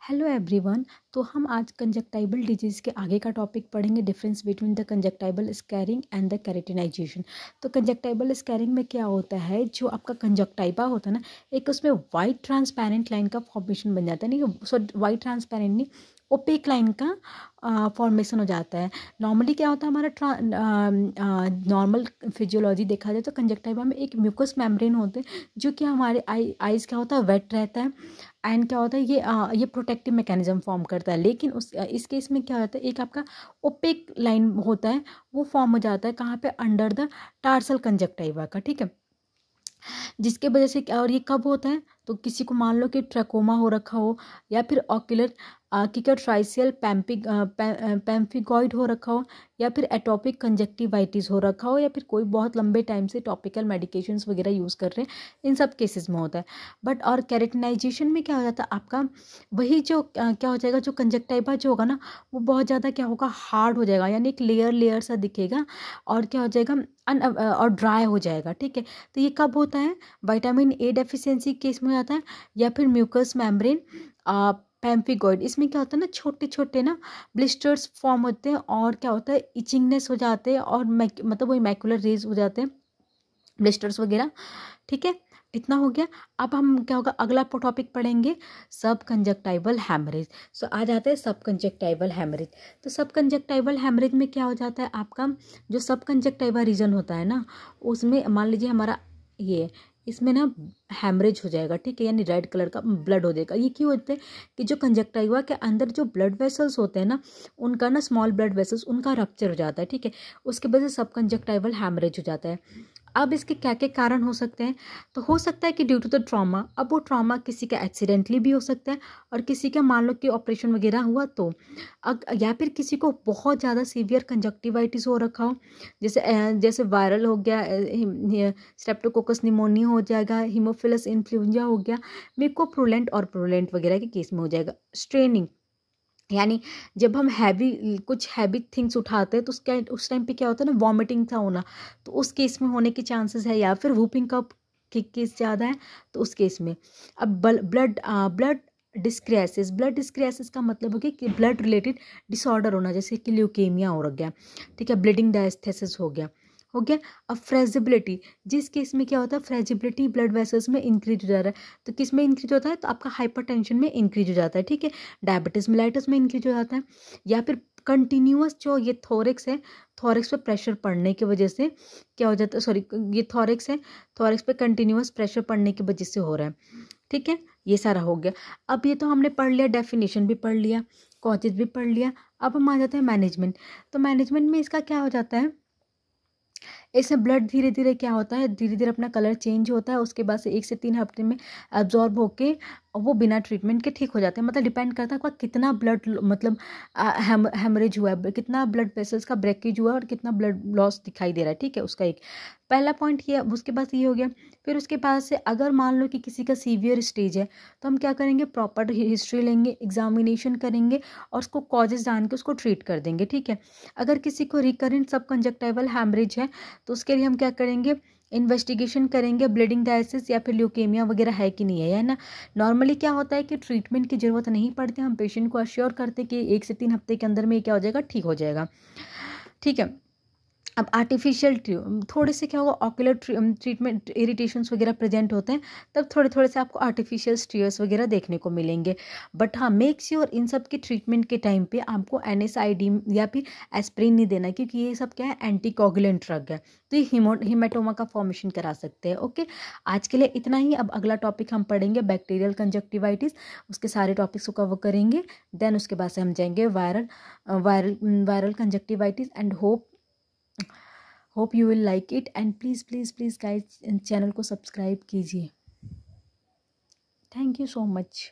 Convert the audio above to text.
Hello everyone. तो हम आज कंजक्टाइवल डिजीज़ के आगे का टॉपिक पढ़ेंगे, difference between the conjunctival scaring and the केरेटिनाइजेशन। तो कंजक्टाइवल स्कैरिंग में क्या होता है, जो आपका कंजक्टाइवा होता है ना, एक उसमें वाइट ट्रांसपेरेंट लाइन का फॉर्मेशन बन जाता है। नहीं, वाइट ट्रांसपेरेंट नहीं, ओपेक लाइन का फॉर्मेशन हो जाता है। नॉर्मली क्या होता है हमारा नॉर्मल फिजियोलॉजी देखा जाए तो कंजक्टाइवा में एक म्यूकस मेम्ब्रेन होते हैं, जो कि हमारे आईज क्या होता है, वेट रहता है। एंड क्या होता है, ये प्रोटेक्टिव मैकेनिज्म फॉर्म करता है। लेकिन इस केस में क्या होता है, एक आपका ओपेक लाइन होता है, वो फॉर्म हो जाता है कहाँ पे, अंडर द टार्सल कंजक्टाइवा का। ठीक है, जिसके वजह से और ये कब होता है, तो किसी को मान लो कि ट्रकोमा हो रखा हो, या फिर ऑक्यूलर किकरट्राइसियल पैम्फिगॉइड हो रखा हो, या फिर एटोपिक कंजक्टिवाइटिस हो रखा हो, या फिर कोई बहुत लंबे टाइम से टॉपिकल मेडिकेशंस वगैरह यूज़ कर रहे हैं, इन सब केसेस में होता है। बट और केरेटिनाइजेशन में क्या हो जाता है, आपका वही जो क्या हो जाएगा, जो कंजक्टाइवा जो होगा ना, वो बहुत ज़्यादा क्या होगा, हार्ड हो जाएगा, यानी एक लेयर सा दिखेगा, और क्या हो जाएगा, और ड्राई हो जाएगा। ठीक है, तो ये कब होता है, विटामिन ए डेफिशिएंसी केस में जाता है, या फिर म्यूकस मेम्ब्रेन पैम्फिगॉइड। इसमें क्या होता है ना, छोटे छोटे ना ब्लिस्टर्स फॉर्म होते हैं, और क्या होता है, इचिंगनेस हो जाते हैं, और मतलब वही मैकुलर रेज हो जाते हैं, ब्लिस्टर्स वगैरह। ठीक है, इतना हो गया। अब हम क्या होगा, अगला टॉपिक पढ़ेंगे, सब कंजक्टाइवल हैमरेज। सो आ जाते हैं सब कंजक्टाइवल हैमरेज। तो सब कंजक्टाइवल हैमरेज में क्या हो जाता है, आपका जो सब कंजक्टाइवा रीजन होता है ना, उसमें मान लीजिए हमारा ये, इसमें ना हैमरेज हो जाएगा। ठीक है, यानी रेड कलर का ब्लड हो जाएगा। ये क्यों होते हैं कि जो कंजक्टाइवा के अंदर जो ब्लड वेसल्स होते हैं ना, उनका ना स्मॉल ब्लड वेसल्स उनका रप्चर हो जाता है। ठीक है, उसके वजह से सब कंजक्टाइवल हैमरेज हो जाता है। अब इसके क्या क्या कारण हो सकते हैं, तो हो सकता है कि ड्यू टू द ट्रॉमा। अब वो ट्रॉमा किसी का एक्सीडेंटली भी हो सकता है, और किसी का मान लो कि ऑपरेशन वगैरह हुआ तो, या फिर किसी को बहुत ज़्यादा सीवियर कंजक्टिवाइटिस हो रखा हो, जैसे वायरल हो गया, स्ट्रेप्टोकोकस निमोनिया हो जाएगा, हीमोफिलस इन्फ्लुएंजा हो गया, म्यूकोप्रुलेंट और प्रुलेंट वगैरह के केस में हो जाएगा। स्ट्रेनिंग, यानी जब हम कुछ हैवी थिंग्स उठाते हैं तो उस टाइम पे क्या होता है ना, वॉमिटिंग सा होना, तो उस केस में होने के चांसेस है। या फिर वूपिंग का केस ज़्यादा है तो उस केस में। अब ब्लड डिस्क्रियासिस का मतलब हो गया कि ब्लड रिलेटेड डिसऑर्डर होना, जैसे कि ल्यूकेमिया हो गया। ठीक है, ब्लीडिंग डायस्थेसिस हो गया। अब फ्रेजिबिलिटी, जिस केस में क्या होता है, फ्रेजिबिलिटी ब्लड वेसल्स में इंक्रीज हो जा रहा है, तो किस में इंक्रीज होता है, तो आपका हाइपरटेंशन में इंक्रीज हो जाता है। ठीक है, डायबिटीज मेलाइटस में इंक्रीज हो जाता है, या फिर कंटिन्यूअस जो ये थोरिक्स है, थोरिक्स पे प्रेशर पड़ने की वजह से क्या हो जाता है, सॉरी, ये थोरिक्स है, थोरिक्स पे कंटिन्यूअस प्रेशर पड़ने की वजह से हो रहा है। ठीक है, ये सारा हो गया। अब ये तो हमने पढ़ लिया, डेफिनेशन भी पढ़ लिया, कॉजेज भी पढ़ लिया। अब हम आ जाते हैं मैनेजमेंट। तो मैनेजमेंट में इसका क्या हो जाता है, इसमें ब्लड धीरे धीरे क्या होता है, धीरे धीरे अपना कलर चेंज होता है, उसके बाद से 1 से 3 हफ्ते में एब्जॉर्ब होके वो बिना ट्रीटमेंट के ठीक हो जाते हैं। मतलब डिपेंड करता है आपका कितना ब्लड, मतलब हेमरेज हुआ है, कितना ब्लड वेसल्स का ब्रेकेज हुआ है, और कितना ब्लड लॉस दिखाई दे रहा है। ठीक है, उसका एक पहला पॉइंट ये। उसके बाद ये हो गया। फिर उसके बाद से अगर मान लो कि किसी का सीवियर स्टेज है, तो हम क्या करेंगे, प्रॉपर हिस्ट्री लेंगे, एग्जामिनेशन करेंगे, और उसको कॉजेज जान के उसको ट्रीट कर देंगे। ठीक है, अगर किसी को रिकरेंट सब कंजक्टाइवल हैमरेज है, तो उसके लिए हम क्या करेंगे, इन्वेस्टिगेशन करेंगे, ब्लीडिंग डायसिस या फिर ल्यूकेमिया वगैरह है कि नहीं है ना। नॉर्मली क्या होता है कि ट्रीटमेंट की ज़रूरत नहीं पड़ती, हम पेशेंट को अश्योर करते कि 1 से 3 हफ्ते के अंदर में ये क्या हो जाएगा, ठीक हो जाएगा। ठीक है, अब आर्टिफिशियल थोड़े से क्या होगा, ऑक्यूलर ट्रीटमेंट इरिटेशंस वगैरह प्रेजेंट होते हैं, तब थोड़े थोड़े से आपको आर्टिफिशियल स्टीयर्स वगैरह देखने को मिलेंगे। बट हाँ, मेक श्योर इन सब की ट्रीटमेंट के टाइम पे आपको NSAID या फिर एस्प्रिन नहीं देना, क्योंकि ये सब क्या है, एंटीकोगुलेंट ड्रग है, तो ये हिमेटोमा का फॉर्मेशन करा सकते हैं। ओके, आज के लिए इतना ही। अब अगला टॉपिक हम पढ़ेंगे बैक्टीरियल कंजक्टिवाइटिस, उसके सारे टॉपिक्स को कवर करेंगे। देन उसके बाद से हम जाएंगे viral conjunctivitis. And hope you will like it, and please guys channel को सब्सक्राइब कीजिए। Thank you so much.